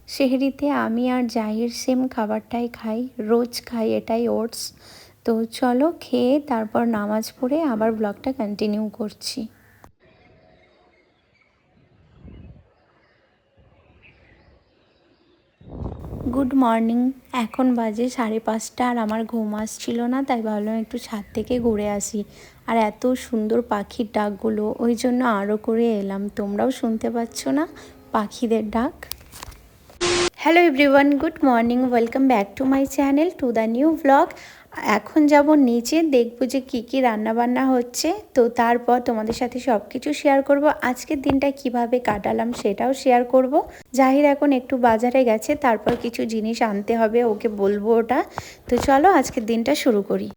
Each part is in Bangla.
সেহরিতে আমি আর জাহির সেম খাবারটাই খাই, রোজ খাই এটাই, ওটস। তো চলো খেয়ে তারপর নামাজ পড়ে আবার ব্লগটা কন্টিনিউ করছি। Good morning. এখন বাজে 5:30 আর আমার ঘুম আসছিল না, তাই ভাবলাম একটু ছাদ থেকে ঘুরে আসি। আর এত সুন্দর পাখির ডাকগুলো, ওই জন্য আরও করে এলাম। তোমরাও শুনতে পাচ্ছ না পাখিদের ডাক? Hello everyone, good morning, welcome back to my channel, to the new blog. এখন যাব নিচে, দেখবো যে কী কী রান্নাবান্না হচ্ছে। তো তারপর তোমাদের সাথে সব কিছু শেয়ার করব। আজকের দিনটা কিভাবে কাটালাম সেটাও শেয়ার করব। জাহির এখন একটু বাজারে গেছে, তারপর কিছু জিনিস আনতে হবে, ওকে বলবো ওটা। তো চলো আজকের দিনটা শুরু করি।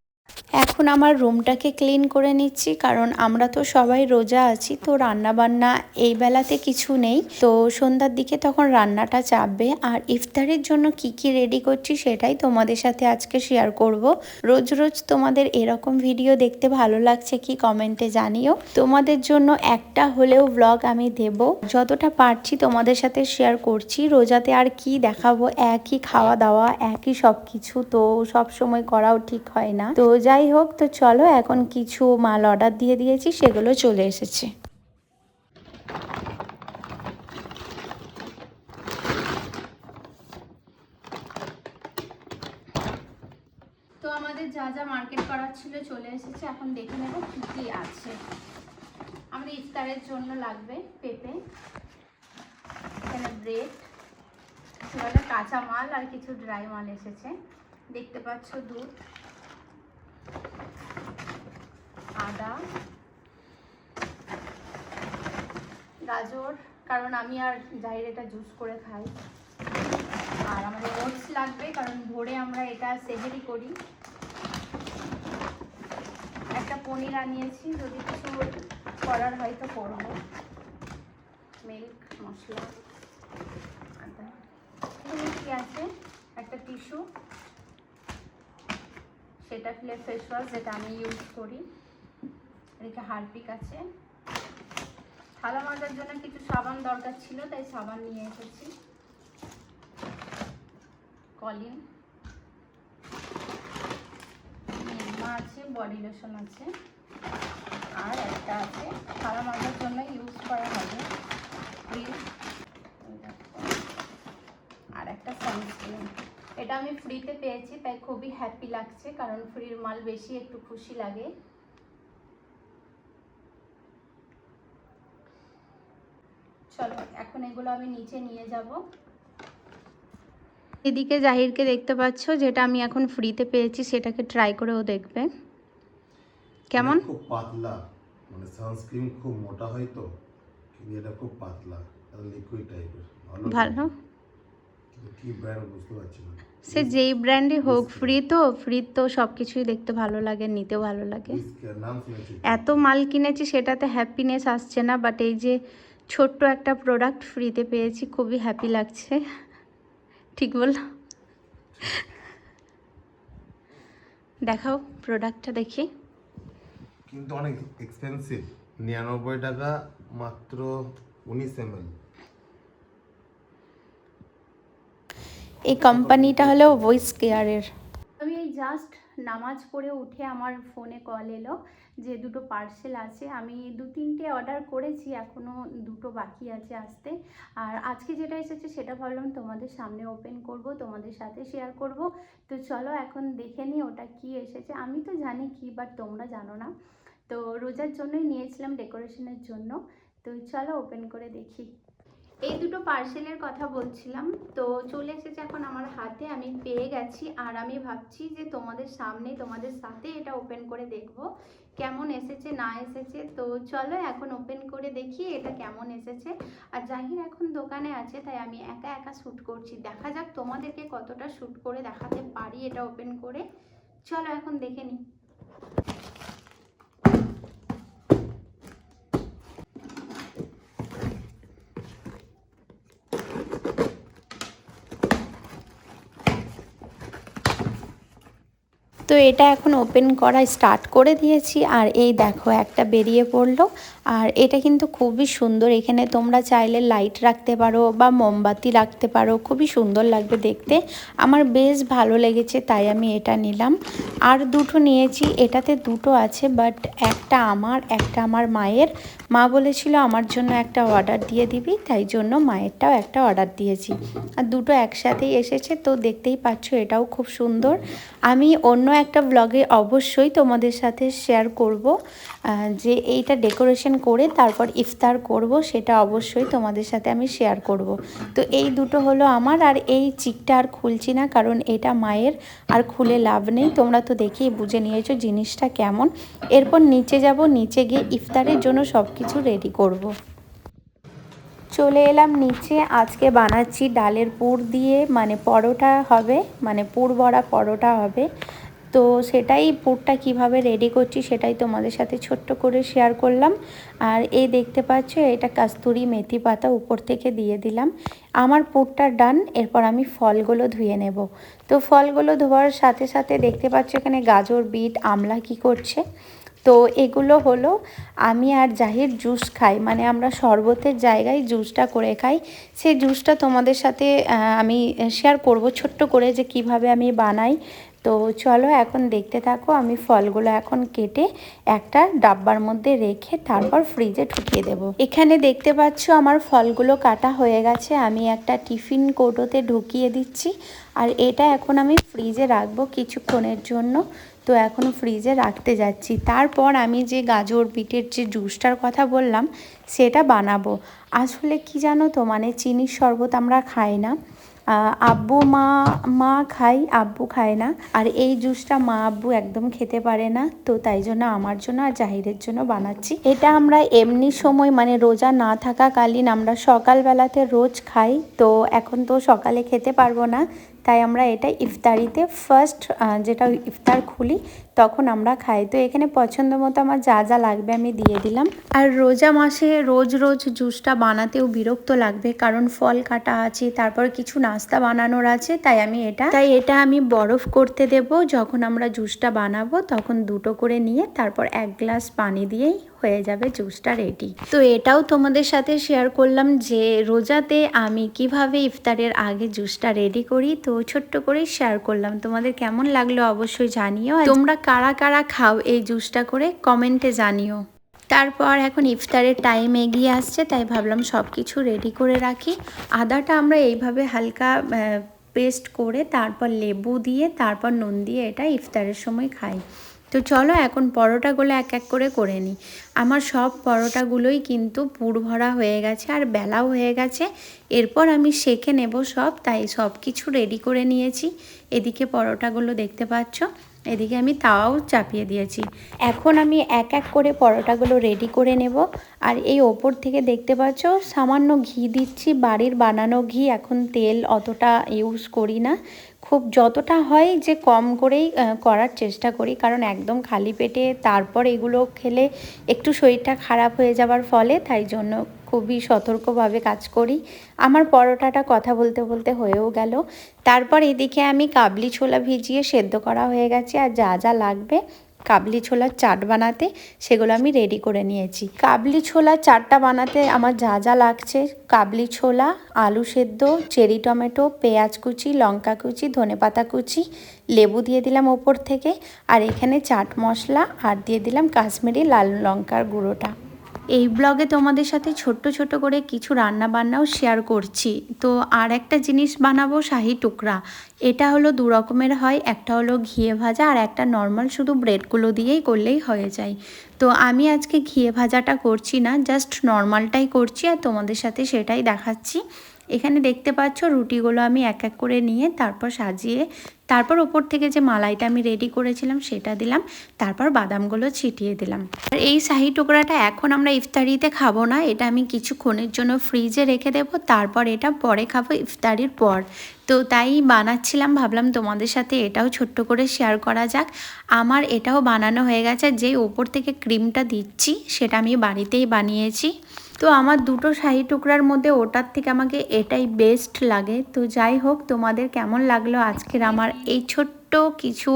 এখন আমার রুমটাকে ক্লিন করে নিচ্ছি, কারণ আমরা তো সবাই রোজা আছি, তো রান্নাবান্না এই বেলাতে কিছু নেই। তো সন্ধ্যার দিকে তখন রান্নাটা চাপবে। আর ইফতারের জন্য কি কি রেডি করছি সেটাই তোমাদের সাথে আজকে শেয়ার করব। রোজ রোজ তোমাদের এরকম ভিডিও দেখতে ভালো লাগছে কি কমেন্টে জানিও। তোমাদের জন্য একটা হলেও ব্লগ আমি দেব, যতটা পারছি তোমাদের সাথে শেয়ার করছি। রোজাতে আর কি দেখাবো, একই খাওয়া দাওয়া, একই সব কিছু, তো সব সময় করাও ঠিক হয় না। তো যাই হোক, তো চলো এখন কিছু মাল অর্ডার দিয়ে দিয়েছি, সেগুলো চলে এসেছে। তো আমাদের যা যা মার্কেট করার ছিল চলে এসেছে, এখন দেখে নেব কি কি আছে। আমাদের ইফতারের জন্য লাগবে পেঁপে, এখানে ব্রেড, সেগুলো কাঁচা মাল আর কিছু ড্রাই মাল এসেছে। দেখতে পাচ্ছ দুধ, আদা, গাজর, কারণ আমি আর জাহির এটা জুস করে খাই। আর আমাদের ওটস লাগবে, কারণ ভোরে আমরা এটা সেহেরি করি। একটা পনির আনিয়েছি, যদি কিছু করার হয় তো করবো। মিল্ক, মশলা, আদা, কি আছে, একটা টিস্যু, সেটা ফেস ওয়াশ যেটা আমি ইউজ করি। এদিকে হারপিক আছে। থালা মাজার জন্য কিছু সাবান দরকার ছিল, তাই সাবান নিয়ে এসেছি। কলিন, নিরমা আছে, বডি লোশন আছে, আর একটা আছে থালা মাজার জন্য ইউজ করা হবে, আর একটা সানস্ক্রিন। এটা আমি ফ্রিতে পেয়েছি, তাই খুবই হ্যাপি লাগছে, কারণ ফ্রির মাল বেশি একটু খুশি লাগে। চলো এখন এগুলো আমি নিচে নিয়ে যাব। এদিকে জাহিরকে দেখতে পাচ্ছ, যেটা আমি এখন ফ্রিতে পেয়েছি সেটাকে ট্রাই করেও দেখবে কেমন। খুব পাতলা, মানে সানস্ক্রিন খুব মোটা হয় তো, কিন্তু এটা খুব পাতলা, লিকুইড টাইপের। ভালো, কি ব্র্যান্ড বুঝতে পারছি না। সে যেই ব্র্যান্ডই হোক, ফ্রি তো সব কিছুই দেখতে ভালো লাগে, নিতে ভালো লাগে। এত মাল কিনেছি সেটাতে হ্যাপিনেস আসছে না, বাট এই যে ছোট্ট একটা প্রোডাক্ট ফ্রিতে পেয়েছি, খুবই হ্যাপি লাগছে। ঠিক বল, দেখাও প্রোডাক্টটা দেখি। কিন্তু অনেক এক্সপেন্সিভ, 99 টাকা মাত্র 19 ml। এই কোম্পানিটা হলো ভয়েস কেয়ারের। আমি এই জাস্ট নামাজ পড়ে উঠে আমার ফোনে কল এলো যে দুটো পার্সেল আছে। আমি 2-3টে অর্ডার করেছি, এখনও 2টো বাকি আছে আসতে। আর আজকে যেটা এসেছে সেটা ভাবলাম তোমাদের সামনে ওপেন করব, তোমাদের সাথে শেয়ার করব। তো চলো এখন দেখে নিই ওটা কি এসেছে। আমি তো জানি কি, বাট তোমরা জানো না। তো রোজার জন্যই নিয়েছিলাম, ডেকোরেশনের জন্য। তো চলো ওপেন করে দেখি। এই দুটো পার্সেলের কথা বলছিলাম, তো চলে এসেছে এখন আমার হাতে, আমি পেয়ে গেছি। আর আমি ভাবছি যে তোমাদের সামনে, তোমাদের সাথে এটা ওপেন করে দেখব কেমন এসেছে না এসেছে। তো চলো এখন ওপেন করে দেখি এটা কেমন এসেছে। আর জাহির এখন দোকানে আছে, তাই আমি একা একা শ্যুট করছি। দেখা যাক তোমাদেরকে কতটা শ্যুট করে দেখাতে পারি এটা ওপেন করে। চলো এখন দেখে নিই। তো এটা এখন ওপেন করা স্টার্ট করে দিয়েছি, আর এই দেখো একটা বেরিয়ে পড়লো। আর এটা কিন্তু খুবই সুন্দর, এখানে তোমরা চাইলে লাইট রাখতে পারো বা মোমবাতি রাখতে পারো, খুবই সুন্দর লাগবে দেখতে। আমার বেশ ভালো লেগেছে তাই আমি এটা নিলাম। আর দুটো নিয়েছি, এটাতে দুটো আছে বাট একটা আমার মায়ের। মা বলেছিল আমার জন্য একটা অর্ডার দিয়ে দিবি, তাই জন্য মায়েরটাও একটা অর্ডার দিয়েছি। আর দুটো একসাথেই এসেছে, তো দেখতেই পাচ্ছ এটাও খুব সুন্দর। আমি অন্য একটা ব্লগে অবশ্যই তোমাদের সাথে শেয়ার করব যে এইটা ডেকোরেশন করে তারপর ইফতার করব, সেটা অবশ্যই তোমাদের সাথে আমি শেয়ার করব। তো এই দুটো হলো আমার, আর এই চিকটা আর খুলছি না কারণ এটা মায়ের, আর খুলে লাভ নেই। তোমরা তো দেখেই বুঝে নিয়েছো জিনিসটা কেমন। এরপর নিচে যাব, নিচে গিয়ে ইফতারের জন্য সব কিছু রেডি করব। চলে এলাম নিচে। আজকে বানাচ্ছি ডালের পুর দিয়ে, মানে পরোটা হবে, মানে পুর ভরা পরোটা হবে। তো সেটাই, পুরটা কিভাবে রেডি করছি সেটাই তোমাদের সাথে ছোট্ট করে শেয়ার করলাম। আর এই দেখতে পাচ্ছ এটা কাস্তুরি মেথি পাতা উপর থেকে দিয়ে দিলাম। আমার পুরটা ডান। এরপর আমি ফলগুলো ধুয়ে নেব। তো ফলগুলো ধোয়ার সাথে সাথে দেখতে পাচ্ছ এখানে গাজর, বিট, আমলা কি করছে। তো এগুলো হলো, আমি আর জাহির জুস খাই, মানে আমরা শরবতের জায়গায় জুসটা করে খাই। সেই জুসটা তোমাদের সাথে আমি শেয়ার করব ছোট্ট করে যে কিভাবে আমি বানাই। তো চলো এখন দেখতে থাকো। আমি ফলগুলো এখন কেটে একটা ডাব্বার মধ্যে রেখে তারপর ফ্রিজে ঢুকিয়ে দেব। এখানে দেখতে পাচ্ছ আমার ফলগুলো কাটা হয়ে গেছে, আমি একটা টিফিন কৌটোতে ঢুকিয়ে দিচ্ছি। আর এটা এখন আমি ফ্রিজে রাখবো কিছুক্ষণের জন্য। তো এখন ফ্রিজে রাখতে যাচ্ছি। তারপর আমি যে গাজর বিটের যে জুসটার কথা বললাম সেটা বানাবো। আসলে কি জানো তো, মানে চিনির শরবত আমরা খাই না, আব্বু মা খাই, আব্বু খায় না। আর এই জুসটা মা আব্বু একদম খেতে পারে না, তো তাই জন্য আমার জন্য আর জাহিরের জন্য বানাচ্ছি। এটা আমরা এমনি সময়, মানে রোজা না থাকাকালীন আমরা সকালবেলাতে রোজ খাই। তো এখন তো সকালে খেতে পারবো না, তাই আমরা এটা ইফতারিতে ফার্স্ট যেটা ইফতার খুলি তখন আমরা খাই। তো এখানে পছন্দ মতো আমার যা যা লাগবে আমি দিয়ে দিলাম। আর রোজা মাসে রোজ রোজ জুসটা বানাতেও বিরক্ত লাগবে, কারণ ফল কাটা আছে, তারপর কিছু নাস্তা বানানোর আছে। তাই এটা আমি বরফ করতে দেব। যখন আমরা জুসটা বানাবো তখন দুটো করে নিয়ে তারপর 1 গ্লাস পানি দিয়েই হয়ে যাবে জুসটা রেডি। তো এটাও তোমাদের সাথে শেয়ার করলাম যে রোজাতে আমি কিভাবে ইফতারের আগে জুসটা রেডি করি। তো ছোট্ট করেই শেয়ার করলাম। তোমাদের কেমন লাগলো অবশ্যই জানিও। তোমরা কারা কারা খাও এই জুসটা করে কমেন্টে জানিও। তারপর এখন ইফতারের টাইম এগিয়ে আসছে, তাই ভাবলাম সব কিছু রেডি করে রাখি। আদাটা আমরা এইভাবে হালকা পেস্ট করে তারপর লেবু দিয়ে তারপর নুন দিয়ে এটা ইফতারের সময় খাই। তো চলো এখন পরোটাগুলো এক এক করে নিই। আমার সব পরোটাগুলোই কিন্তু পুর ভরা হয়ে গেছে আর বেলাও হয়ে গেছে। এরপর আমি সেঁকে নেব সব, তাই সব কিছু রেডি করে নিয়েছি। এদিকে পরোটাগুলো দেখতে পাচ্ছ, এদিকে আমি তাওয়াও চাপিয়ে দিয়েছি। এখন আমি এক এক করে পরোটাগুলো রেডি করে নেব। আর এই ওপর থেকে দেখতে পাচ্ছ সামান্য ঘি দিচ্ছি, বাড়ির বানানো ঘি। এখন তেল অতটা ইউজ করি না, খুব যতটা হয় যে কম করেই করার চেষ্টা করি, কারণ একদম খালি পেটে তারপর এগুলো খেলে একটু শরীরটা খারাপ হয়ে যাবার ফলে, তাই জন্য খুবই সতর্কভাবে কাজ করি। আমার পরোটাটা কথা বলতে বলতে হয়েও গেল। তারপর এদিকে আমি কাবলি ছোলা ভিজিয়ে সেদ্ধ করা হয়ে গেছে, আর যা যা লাগবে কাবলি ছোলার চাট বানাতে সেগুলো আমি রেডি করে নিয়েছি। কাবলি ছোলার চাটটা বানাতে আমার যা যা লাগছে, কাবলি ছোলা, আলু সেদ্ধ, চেরি টমেটো, পেঁয়াজ কুচি, লঙ্কা কুচি, ধনেপাতা কুচি, লেবু দিয়ে দিলাম ওপর থেকে, আর এখানে চাট মশলা, আর দিয়ে দিলাম কাশ্মীরি লাল লঙ্কার গুঁড়োটা। এই ব্লগে তোমাদের সাথে ছোট্ট ছোট করে কিছু রান্না বান্নাও শেয়ার করছি। তো আর একটা জিনিস বানাবো শাহি টুকরা। এটা হলো 2 রকমের হয়, একটা হলো ঘিয়ে ভাজা আর একটা নর্মাল শুধু ব্রেডগুলো দিয়েই করলেই হয়ে যায়। তো আমি আজকে ঘিয়ে ভাজাটা করছি না, জাস্ট নর্মালটাই করছি আর তোমাদের সাথে সেটাই দেখাচ্ছি। এখানে দেখতে পাচ্ছ রুটিগুলো আমি এক এক করে নিয়ে তারপর সাজিয়ে তারপর ওপর থেকে যে মালাইটা আমি রেডি করেছিলাম সেটা দিলাম, তারপর বাদামগুলো ছিটিয়ে দিলাম। আর এই শাহি টুকরাটা এখন আমরা ইফতারিতে খাবো না, এটা আমি কিছুক্ষণের জন্য ফ্রিজে রেখে দেবো, তারপর এটা পরে খাবো ইফতারির পর। তো তাই বানাচ্ছিলাম, ভাবলাম তোমাদের সাথে এটাও ছোট্ট করে শেয়ার করা যাক। আমার এটাও বানানো হয়ে গেছে, যে ওপর থেকে ক্রিমটা দিচ্ছি সেটা আমি বাড়িতেই বানিয়েছি। তো আমার দুটো শাহি টুকরার মধ্যে ওটার থেকে আমাকে এটাই বেস্ট লাগে। তো যাই হোক, তোমাদের কেমন লাগলো আজকের আমার এই ছোট্ট ছোট্ট কিছু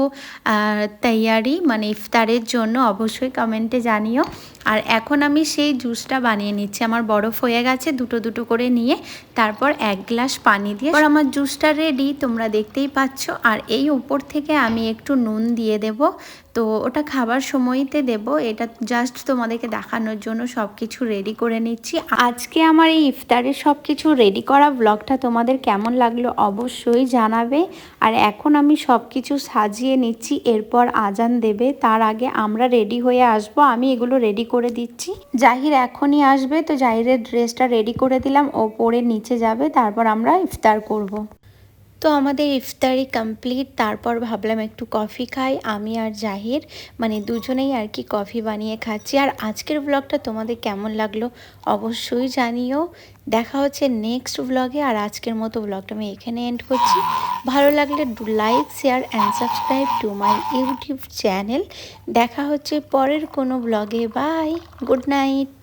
তৈয়ারি মানে ইফতারের জন্য অবশ্যই কমেন্টে জানিও। আর এখন আমি সেই জুসটা বানিয়ে নিচ্ছি। আমার বরফ হয়ে গেছে, দুটো দুটো করে নিয়ে তারপর 1 গ্লাস পানি দিয়ে আমার জুসটা রেডি, তোমরা দেখতেই পাচ্ছ। আর এই উপর থেকে আমি একটু নুন দিয়ে দেব, তো ওটা খাবার সময়তে দেব। এটা জাস্ট তোমাদেরকে দেখানোর জন্য সব কিছু রেডি করে নিচ্ছি। আজকে আমার এই ইফতারের সব কিছু রেডি করা ব্লগটা তোমাদের কেমন লাগলো অবশ্যই জানাবে। আর এখন আমি সব কিছু সাজিয়ে নিচ্ছি, এরপর আজান দেবে, তার আগে আমরা রেডি হয়ে আসব। আমি এগুলো রেডি করে দিচ্ছি। জাহির এখনই আসবে, তো জাহিরের ড্রেসটা রেডি করে দিলাম, ও পরে নিচে যাবে, তারপর আমরা ইফতার করব। তো আমাদের ইফতারি কমপ্লিট। তারপর ভাবলাম একটু কফি খাই, আমি আর জাহির মানে দুজনেই আর কি কফি বানিয়ে খাচ্ছি। আর আজকের ব্লগটা তোমাদের কেমন লাগলো অবশ্যই জানিও। দেখা হচ্ছে নেক্সট ব্লগে। আর আজকের মতো ব্লগটা আমি এখানে এন্ড করছি। ভালো লাগলে like, share and subscribe to my YouTube channel. দেখা হচ্ছে পরের কোনো ব্লগে। Bye, good night.